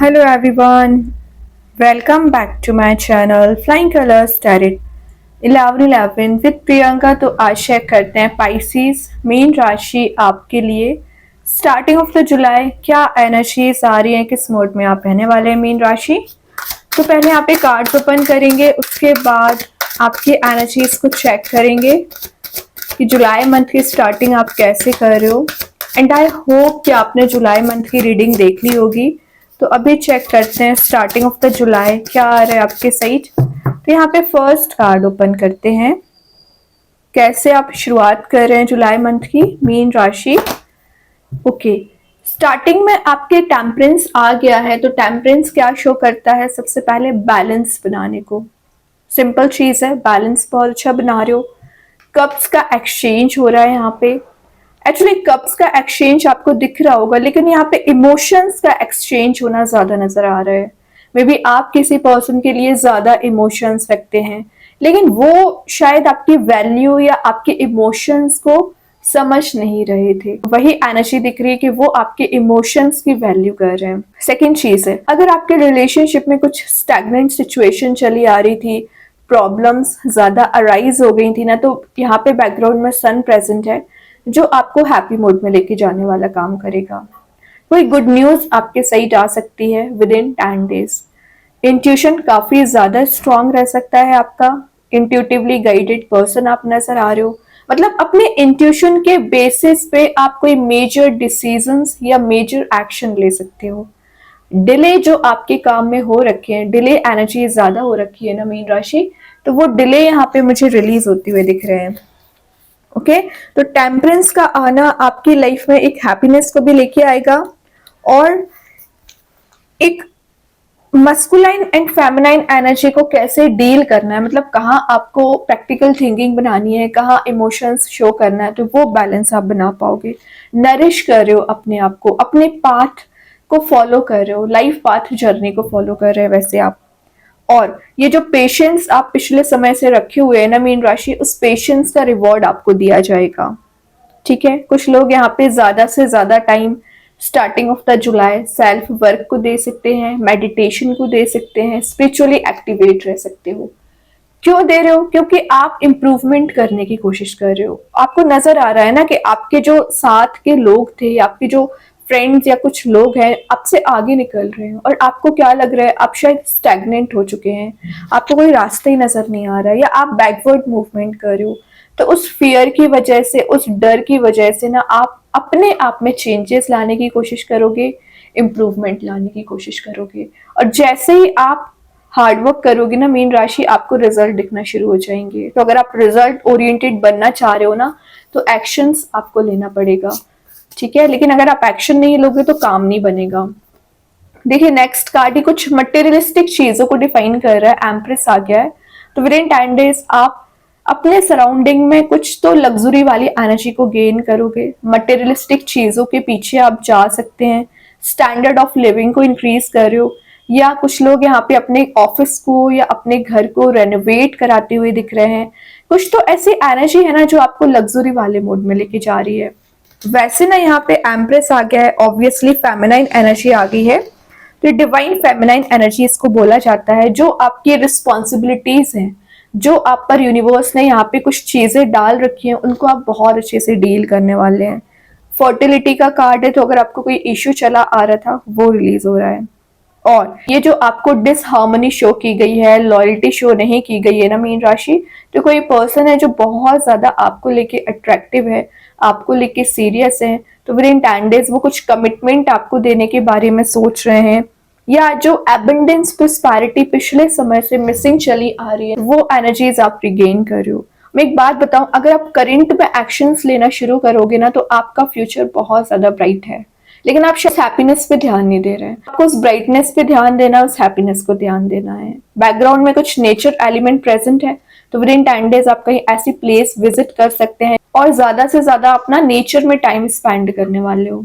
Hello everyone, welcome back to my channel Flying Colors Tarot 1111 with Priyanka. तो आज check करते हैं पाइसिस मेन राशि आपके लिए स्टार्टिंग ऑफ द जुलाई क्या एनर्जीज आ रही हैं, किस मोड में आप रहने वाले हैं मेन राशि। तो पहले यहाँ पे कार्ड्स ओपन करेंगे, उसके बाद आपकी एनर्जीज को चेक करेंगे कि जुलाई मंथ की स्टार्टिंग आप कैसे कर रहे हो। एंड आई होप कि आपने जुलाई मंथ की रीडिंग देख ली होगी। तो अभी चेक करते हैं स्टार्टिंग ऑफ द जुलाई क्या आ रहा है आपके साइड। तो यहाँ पे फर्स्ट कार्ड ओपन करते हैं, कैसे आप शुरुआत कर रहे हैं जुलाई मंथ की मीन राशि। ओके, स्टार्टिंग में आपके टेम्परेंस आ गया है। तो टेम्परेंस क्या शो करता है, सबसे पहले बैलेंस बनाने को। सिंपल चीज है, बैलेंस बहुत अच्छा बना रहे हो। कप्स का एक्सचेंज हो रहा है यहाँ पे। एक्चुअली कप्स का एक्सचेंज आपको दिख रहा होगा, लेकिन यहाँ पे इमोशंस का एक्सचेंज होना ज्यादा नजर आ रहा है। मे बी आप किसी पर्सन के लिए ज्यादा इमोशंस रखते हैं, लेकिन वो शायद आपकी वैल्यू या आपके इमोशंस को समझ नहीं रहे थे। वही एनर्जी दिख रही है कि वो आपके इमोशंस की वैल्यू कर रहे हैं। सेकेंड चीज है, अगर आपके रिलेशनशिप में कुछ स्टैग्नेंट सिचुएशन चली आ रही थी, प्रॉब्लम्स ज्यादा अराइज हो गई थी ना, तो यहाँ पे बैकग्राउंड में सन प्रेजेंट है जो आपको हैप्पी मोड में लेके जाने वाला काम करेगा। कोई गुड न्यूज आपके साइड आ सकती है विद इन 10 डेज। इंट्यूशन काफी ज्यादा स्ट्रांग रह सकता है आपका। इंट्यूटिवली गाइडेड पर्सन आप नजर आ रहे हो, मतलब अपने इंट्यूशन के बेसिस पे आप कोई मेजर डिसीजंस या मेजर एक्शन ले सकते हो। डिले जो आपके काम में हो रखे हैं, डिले एनर्जी ज्यादा हो रखी है ना मीन राशि, तो वो डिले यहाँ पे मुझे रिलीज होते हुए दिख रहे हैं। ओके, तो टेम्परेंस का आना आपकी लाइफ में एक हैप्पीनेस को भी लेके आएगा और एक मस्कुलाइन एंड फेमिनाइन एनर्जी को कैसे डील करना है, मतलब कहाँ आपको प्रैक्टिकल थिंकिंग बनानी है, कहाँ इमोशंस शो करना है, तो वो बैलेंस आप बना पाओगे। नरिश कर रहे हो अपने आप को, अपने पाथ को फॉलो कर रहे हो, लाइफ पाथ जर्नी को फॉलो कर रहे हो वैसे आप। और ये जो पेशेंस आप पिछले समय से रखे हुए हैं ना मीन राशि, उस पेशेंस का रिवॉर्ड आपको दिया जाएगा। ठीक है, कुछ लोग यहाँ पे ज्यादा से ज्यादा time starting of the July self work को दे सकते हैं, मेडिटेशन को दे सकते हैं, स्पिरिचुअली एक्टिवेट रह सकते हो। क्यों दे रहे हो? क्योंकि आप इंप्रूवमेंट करने की कोशिश कर रहे हो। आपको नजर आ रहा है ना कि आपके जो साथ के लोग थे, आपके जो फ्रेंड्स या कुछ लोग हैं आपसे आगे निकल रहे हैं, और आपको क्या लग रहा है, आप शायद स्टैग्नेंट हो चुके हैं, आपको कोई रास्ता ही नजर नहीं आ रहा है, या आप बैकवर्ड मूवमेंट कर रहे हो। तो उस फियर की वजह से, उस डर की वजह से ना, आप अपने आप में चेंजेस लाने की कोशिश करोगे, इम्प्रूवमेंट लाने की कोशिश करोगे। और जैसे ही आप हार्डवर्क करोगे ना मीन राशि, आपको रिजल्ट दिखना शुरू हो जाएंगे। तो अगर आप रिजल्ट ओरिएंटेड बनना चाह रहे हो ना, तो एक्शंस आपको लेना पड़ेगा। ठीक है, लेकिन अगर आप एक्शन नहीं लोगे तो काम नहीं बनेगा। देखिए नेक्स्ट कार्ड ही कुछ मटेरियलिस्टिक चीजों को डिफाइन कर रहा है। एम्प्रेस आ गया है, तो विद इन 10 डेज आप अपने सराउंडिंग में कुछ तो लग्जरी वाली एनर्जी को गेन करोगे। मटेरियलिस्टिक चीजों के पीछे आप जा सकते हैं, स्टैंडर्ड ऑफ लिविंग को इंक्रीज कर रहे हो, या कुछ लोग यहाँ पे अपने ऑफिस को या अपने घर को रेनोवेट कराते हुए दिख रहे हैं। कुछ तो ऐसी एनर्जी है ना जो आपको लग्जरी वाले मोड में लेके जा रही है। वैसे ना यहाँ पे एम्प्रेस आ गया है, ऑब्वियसली फेमिनाइन एनर्जी आ गई है। तो डिवाइन फेमिनाइन एनर्जी इसको बोला जाता है, जो आपकी रिस्पॉन्सिबिलिटीज हैं, जो आप पर यूनिवर्स ने यहाँ पे कुछ चीजें डाल रखी हैं, उनको आप बहुत अच्छे से डील करने वाले हैं। फर्टिलिटी का कार्ड है, तो अगर आपको कोई इश्यू चला आ रहा था वो रिलीज हो रहा है। और ये जो आपको डिसहार्मनी शो की गई है, लॉयल्टी शो नहीं की गई है ना मीन राशि, तो कोई पर्सन है जो बहुत ज्यादा आपको लेके अट्रैक्टिव है, आपको लेके सीरियस है, तो विद इन 10 डेज वो कुछ कमिटमेंट आपको देने के बारे में सोच रहे हैं। या जो एबंडेंस प्रोस्पेरिटी पिछले समय से मिसिंग चली आ रही है, वो एनर्जीज आप रिगेन कर रहे हो। मैं एक बात बताऊं, अगर आप करंट में एक्शंस लेना शुरू करोगे ना, तो आपका फ्यूचर बहुत ज्यादा ब्राइट है। लेकिन आप शायद हैप्पीनेस पे ध्यान नहीं दे रहे हैं। आपको उस ब्राइटनेस पे ध्यान देना, उस हैप्पीनेस को ध्यान देना है। बैकग्राउंड में कुछ नेचर एलिमेंट प्रेजेंट है, तो विद इन 10 डेज आप कहीं ऐसी प्लेस विजिट कर सकते हैं और ज्यादा से ज्यादा अपना नेचर में टाइम स्पेंड करने वाले हो।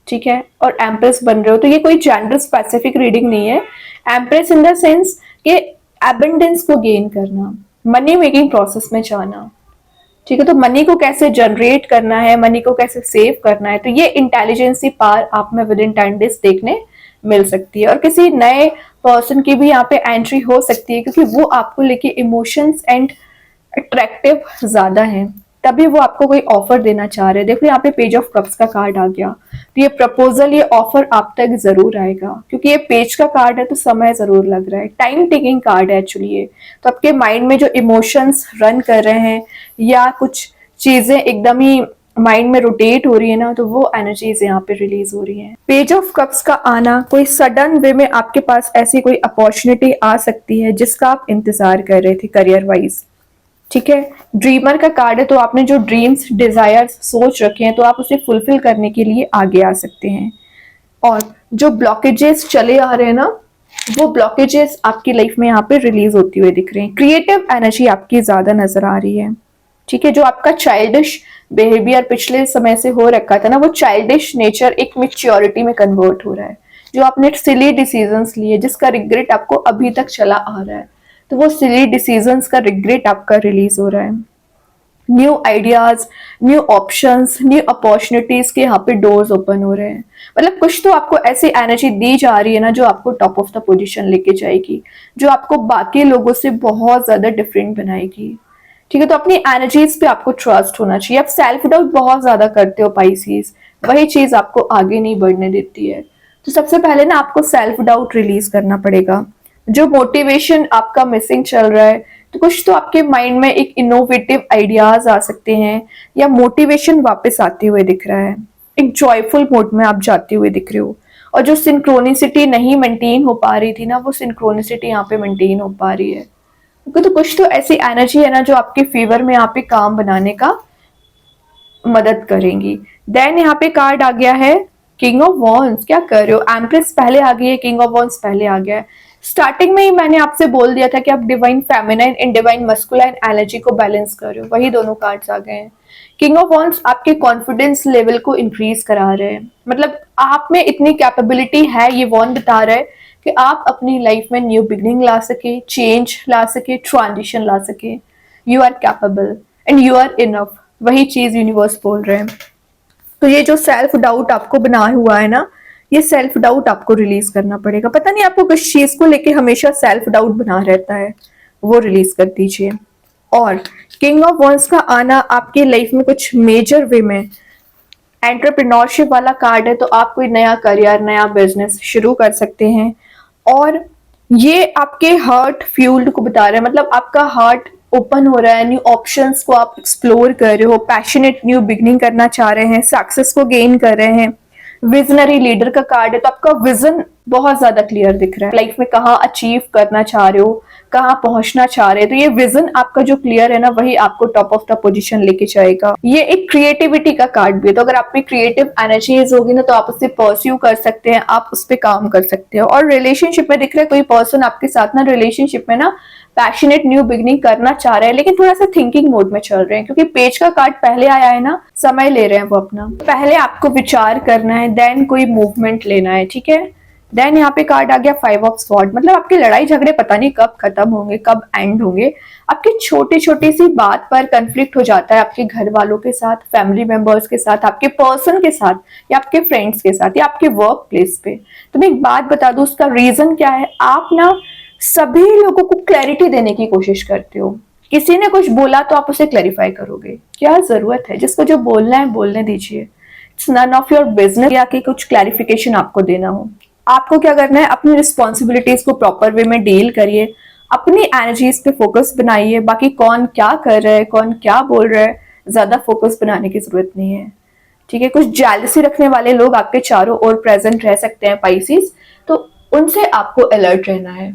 ठीक है, और एम्प्रेस बन रहे हो, तो ये कोई जेंडर स्पेसिफिक रीडिंग नहीं है। एम्प्रेस इन द सेंस कि एबंडेंस को गेन करना, मनी मेकिंग प्रोसेस में जाना। ठीक है, तो मनी को कैसे जनरेट करना है, मनी को कैसे सेव करना है, तो ये इंटेलिजेंसी पावर आप में विद इन 10 डेज देखने मिल सकती है और किसी नए पर्सन की भी यहाँ पे एंट्री हो सकती है, क्योंकि वो आपको लेके इमोशंस एंड अट्रैक्टिव ज्यादा है, तभी वो आपको कोई ऑफर देना चाह रहे हैं। देखो यहाँ पे पेज ऑफ कप्स का कार्ड आ गया, तो ये प्रपोजल, ये ऑफर आप तक जरूर आएगा, क्योंकि ये पेज का कार्ड है तो समय जरूर लग रहा है, टाइम टेकिंग कार्ड है एक्चुअली ये। तो आपके माइंड में जो इमोशंस रन कर रहे हैं या कुछ चीजें एकदम ही माइंड में रोटेट हो रही है ना, तो वो एनर्जीज यहाँ पे रिलीज हो रही हैं। पेज ऑफ कप्स का आना, कोई सडन वे में आपके पास ऐसी कोई अपॉर्चुनिटी आ सकती है जिसका आप इंतजार कर रहे थे करियर वाइज, ठीक है। ड्रीमर का कार्ड है, तो आपने जो ड्रीम्स डिजायर्स सोच रखे हैं तो आप उसे फुलफिल करने के लिए आगे आ सकते हैं। और जो ब्लॉकेजेस चले आ रहे हैं ना, वो ब्लॉकेजेस आपकी लाइफ में यहाँ पे रिलीज होती हुई दिख रहे हैं। क्रिएटिव एनर्जी आपकी ज्यादा नजर आ रही है, ठीक है। जो आपका चाइल्डिश बिहेवियर पिछले समय से हो रखा था ना, वो चाइल्डिश नेचर एक मेच्योरिटी में कन्वर्ट हो रहा है। जो आपने सिली डिसीजंस लिए जिसका रिग्रेट आपको अभी तक चला आ रहा है, तो वो सिली डिसीजंस का रिग्रेट आपका रिलीज हो रहा है। New ideas, new options, new opportunities के यहाँ पे डोर्स ओपन हो रहे हैं। मतलब कुछ तो आपको ऐसी एनर्जी दी जा रही है ना जो आपको टॉप ऑफ द पोजीशन लेके जाएगी, जो आपको बाकी लोगों से बहुत ज्यादा डिफरेंट बनाएगी, ठीक है। तो अपनी एनर्जीज पे आपको ट्रस्ट होना चाहिए। आप सेल्फ डाउट बहुत ज्यादा करते हो पाइसीज, वही चीज आपको आगे नहीं बढ़ने देती है। तो सबसे पहले ना आपको सेल्फ डाउट रिलीज करना पड़ेगा। जो मोटिवेशन आपका मिसिंग चल रहा है, तो कुछ तो आपके माइंड में एक इनोवेटिव आइडियाज आ सकते हैं, या मोटिवेशन वापस आते हुए दिख रहा है, एक जॉयफुल मोड में आप जाते हुए दिख रहे हो। और जो सिंक्रोनिसिटी नहीं मेंटेन हो पा रही थी ना, वो सिंक्रोनिसिटी यहाँ पे मेंटेन हो पा रही है। तो कुछ तो ऐसी एनर्जी है ना जो आपके फेवर में यहाँ पे काम बनाने का मदद करेंगी। देन यहाँ पे कार्ड आ गया है किंग ऑफ वॉन्स। क्या कर रहे हो? एम्प्रेस पहले आ गई है, किंग ऑफ वॉन्स पहले आ गया है। स्टार्टिंग में ही मैंने आपसे बोल दिया था कि आप divine feminine and divine masculine energy को बैलेंस कर रहे हो, वही दोनों कार्ड्स आ गए हैं। किंग ऑफ वॉन्स आपके कॉन्फिडेंस लेवल को इंक्रीज करा रहे हैं, मतलब आप में इतनी कैपेबिलिटी है, ये वॉन्ड बता रहा है कि आप अपनी लाइफ में न्यू बिगनिंग ला सके, चेंज ला सके, ट्रांजिशन ला सके। You are capable and you are enough, वही चीज यूनिवर्स बोल रहे हैं। तो ये जो सेल्फ डाउट आपको बना हुआ है ना, ये सेल्फ डाउट आपको रिलीज करना पड़ेगा। पता नहीं आपको किस चीज को लेके हमेशा सेल्फ डाउट बना रहता है, वो रिलीज कर दीजिए। और किंग ऑफ वॉन्स का आना आपकी लाइफ में कुछ मेजर वे में एंटरप्रेन्योरशिप वाला कार्ड है, तो आप कोई नया करियर, नया बिजनेस शुरू कर सकते हैं। और ये आपके हार्ट फ्यूल्ड को बता रहा है, मतलब आपका हार्ट ओपन हो रहा है, न्यू ऑप्शंस को आप एक्सप्लोर कर रहे हो, पैशनेट न्यू बिगनिंग करना चाह रहे हैं, सक्सेस को गेन कर रहे हैं। विजनरी लीडर का कार्ड है, तो आपका विजन बहुत ज्यादा क्लियर दिख रहा है, लाइफ में कहाँ अचीव करना चाह रहे हो, कहाँ पहुंचना चाह रहे हैं। तो ये विजन आपका जो क्लियर है ना, वही आपको टॉप ऑफ द पोजीशन लेके जाएगा। ये एक क्रिएटिविटी का कार्ड भी है, तो अगर आप में क्रिएटिव एनर्जीज होगी ना, तो आप उससे परस्यू कर सकते हैं, आप उस पर काम कर सकते हो। और रिलेशनशिप में दिख रहा है कोई पर्सन आपके साथ ना रिलेशनशिप में ना पैशनेट न्यू बिगनिंग करना चाह रहे हैं, लेकिन थोड़ा सा थिंकिंग मोड में चल रहे हैं, क्योंकि पेज का कार्ड पहले आया है ना, समय ले रहे हैं वो अपना। पहले आपको विचार करना है, देन कोई मूवमेंट लेना है, ठीक है। देन यहाँ पे कार्ड आ गया 5 ऑफ स्वॉर्ड, मतलब आपके लड़ाई झगड़े पता नहीं कब खत्म होंगे, कब एंड होंगे। आपकी छोटी छोटी सी बात पर कंफ्लिक्ट हो जाता है, आपके घर वालों के साथ, फैमिली मेंबर्स के साथ, आपके पर्सन के साथ, या आपके फ्रेंड्स के साथ, या आपके वर्क प्लेस पे। तो मैं एक बात बता दूं, उसका रीजन क्या है। आप ना सभी लोगों को क्लैरिटी देने की कोशिश करते हो, किसी ने कुछ बोला तो आप उसे क्लैरिफाई करोगे, क्या जरूरत है, जिसको जो बोलना है बोलने दीजिए। It's none of your business या कि कुछ क्लैरिफिकेशन आपको देना हो। आपको क्या करना है, अपनी रिस्पॉन्सिबिलिटीज को प्रॉपर वे में डील करिए, अपनी एनर्जीज पे फोकस बनाइए। बाकी कौन क्या कर रहा है, कौन क्या बोल रहा है, ज्यादा फोकस बनाने की जरूरत नहीं है, ठीक है। कुछ जेलसी रखने वाले लोग आपके चारों ओर प्रेजेंट रह सकते हैं पाइसिस, तो उनसे आपको अलर्ट रहना है,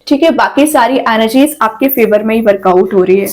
ठीक है। बाकी सारी एनर्जीज आपके फेवर में ही वर्कआउट हो रही है।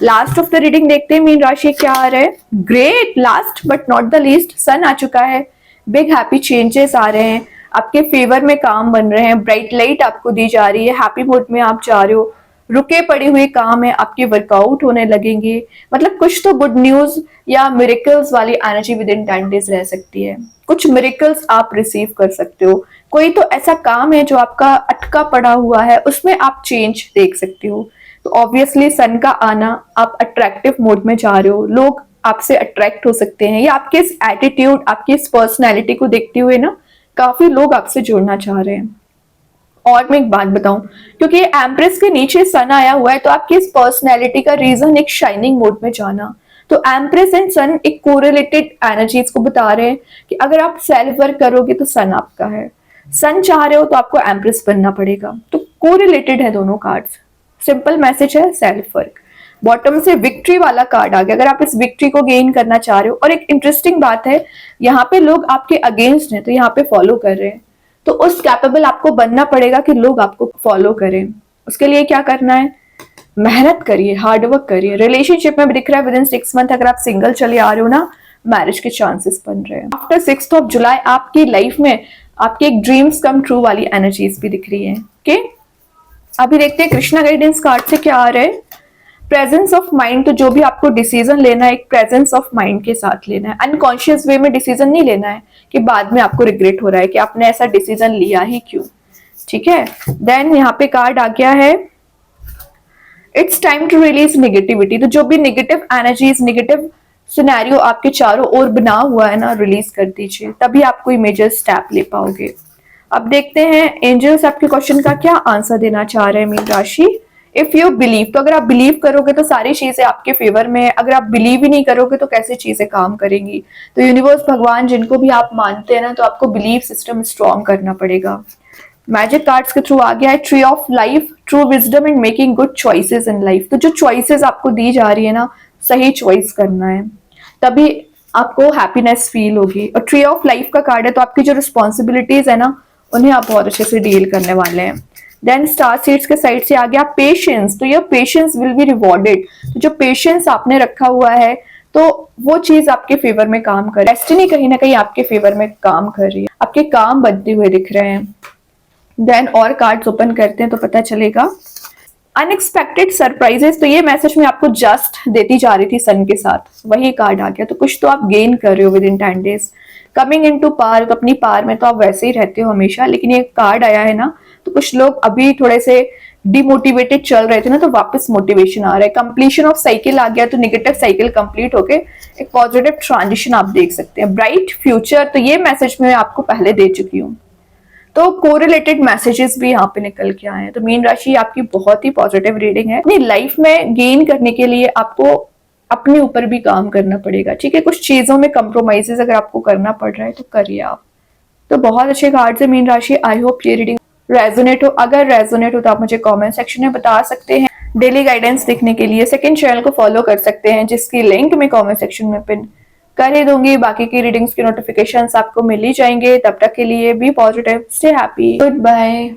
लास्ट ऑफ द रीडिंग देखते हैं मीन राशि क्या आ रहा है। Great, last but not the least, son आ चुका है, बिग हैप्पी चेंजेस आ रहे हैं, आपके फेवर में काम बन रहे हैं, ब्राइट लाइट आपको दी जा रही है, हैप्पी मूड में आप जा रहे हो, रुके पड़े हुए काम है आपके वर्कआउट होने लगेंगे। मतलब कुछ तो गुड न्यूज या मिरेकल्स वाली एनर्जी विद इन 10 डेज रह सकती है, कुछ मिरेकल्स आप रिसीव कर सकते हो। कोई तो ऐसा काम है जो आपका अटका पड़ा हुआ है, उसमें आप चेंज देख सकते हो। तो ऑब्वियसली सन का आना, आप अट्रैक्टिव मोड में जा रहे हो, लोग आपसे अट्रैक्ट हो सकते हैं, या आपके इस एटीट्यूड, आपकी इस पर्सनैलिटी को देखते हुए ना काफी लोग आपसे जुड़ना चाह रहे हैं। और मैं एक बात बताऊं, क्योंकि एम्प्रेस के नीचे सन आया हुआ है, तो आपकी इस पर्सनैलिटी का रीजन एक शाइनिंग मोड में जाना। तो एम्प्रेस एंड सन एक कोरिलेटेड एनर्जीज को बता रहे हैं कि अगर आप सेल्फ वर्क करोगे तो सन आपका है, सन चाह रहे हो तो आपको एम्प्रेस बनना पड़ेगा। तो कोरिलेटेड है दोनों कार्ड्स। सिंपल मैसेज है सेल्फ वर्क। बॉटम से विक्ट्री वाला कार्ड आ गया, अगर आप इस विक्ट्री को गेन करना चाह रहे हो। और एक इंटरेस्टिंग बात है, यहाँ पे लोग आपके अगेंस्ट हैं तो यहाँ पे फॉलो कर रहे हैं, तो उस कैपेबल आपको बनना पड़ेगा कि लोग आपको फॉलो करें। उसके लिए क्या करना है, मेहनत करिए, हार्डवर्क करिए। रिलेशनशिप में भी दिख रहा है विद इन 6 मंथ अगर आप सिंगल चले आ रहे हो ना, मैरिज के चांसेस बन रहे हैं। आफ्टर 6th of July आपकी लाइफ में आपके एक ड्रीम्स कम ट्रू वाली एनर्जीज भी दिख रही है। ओके, अभी देखते हैं कृष्णा गाइडेंस कार्ड से क्या आ रहा है। प्रेजेंस ऑफ माइंड, तो जो भी आपको डिसीजन लेना है एक प्रेजेंस ऑफ माइंड के साथ लेना है। अनकॉन्शियस वे में डिसीजन नहीं लेना है कि बाद में आपको रिग्रेट हो रहा है कि आपने ऐसा डिसीजन लिया ही क्यों। ठीक है, देन यहाँ पे कार्ड आ गया है it's time to release negativity. तो जो भी नेगेटिव एनर्जीज, नेगेटिव सिनेरियो आपके चारों ओर बना हुआ है ना, रिलीज कर दीजिए, तभी आप कोई मेजर स्टेप ले पाओगे। अब देखते हैं एंजल्स आपके क्वेश्चन का क्या आंसर देना चाह रहे हैं मीन राशि। इफ यू बिलीव, तो अगर आप बिलीव करोगे तो सारी चीजें आपके फेवर में है। अगर आप बिलीव ही नहीं करोगे तो कैसे चीजें काम करेंगी। तो यूनिवर्स, भगवान, जिनको भी आप मानते हैं ना, तो आपको बिलीव सिस्टम स्ट्रॉन्ग करना पड़ेगा। मैजिक कार्ड्स के थ्रू आ गया है tree of life, true wisdom and making good choices in life. तो जो चॉइसेस आपको दी जा रही है ना, सही चॉइस करना है, तभी आपको हैप्पीनेस फील होगी। और ट्री ऑफ लाइफ का कार्ड है, तो आपकी जो रिस्पॉन्सिबिलिटीज है ना, उन्हें आप बहुत अच्छे से डील करने वाले हैं। देन स्टार सीड्स के साइड से आ गया पेशेंस, तो ये पेशेंस विल बी रिवॉर्डेड। तो जो पेशेंस आपने रखा हुआ है, तो वो चीज आपके फेवर में काम कर रही है। डेस्टिनी कहीं ना कहीं आपके फेवर में काम कर रही है, आपके काम बनते हुए दिख रहे हैं। देन और कार्ड्स ओपन करते हैं तो पता चलेगा अनएक्सपेक्टेड सरप्राइजेस। तो ये मैसेज मैं आपको जस्ट देती जा रही थी सन के साथ, वही कार्ड आ गया। तो कुछ तो आप गेन कर रहे हो within 10 days। Coming in to पार, तो अपनी पार में तो आप वैसे ही रहते हो हमेशा, लेकिन ये कार्ड आया है ना, तो कुछ लोग अभी थोड़े से डिमोटिवेटेड चल रहे थे ना, तो वापस मोटिवेशन आ रहा है। कंप्लीशन ऑफ साइकिल आ गया, तो नेगेटिव साइकिल कंप्लीट होके एक पॉजिटिव ट्रांजिशन आप देख सकते हैं। ब्राइट फ्यूचर, तो ये मैसेज मैं आपको पहले दे चुकी हूँ। तो कोरिलेटेड मैसेजेस भी यहाँ पे निकल के आए हैं। तो मीन राशि आपकी बहुत ही पॉजिटिव रीडिंग है। अपनी लाइफ में गेन करने के लिए आपको अपने ऊपर भी काम करना पड़ेगा। ठीक है, कुछ चीजों में कम्प्रोमाइजेस अगर आपको करना पड़ रहा है तो करिए आप। तो बहुत अच्छे कार्ड है मीन राशि। आई होप ये रीडिंग रेजोनेट हो। अगर रेजोनेट हो तो आप मुझे कमेंट सेक्शन में बता सकते हैं। डेली गाइडेंस देखने के लिए सेकंड चैनल को फॉलो कर सकते हैं, जिसकी लिंक मैं कमेंट सेक्शन में पिन कर ही दूंगी। बाकी की रीडिंग्स के नोटिफिकेशंस आपको मिल ही जाएंगे। तब तक के लिए be positive, stay happy, good bye.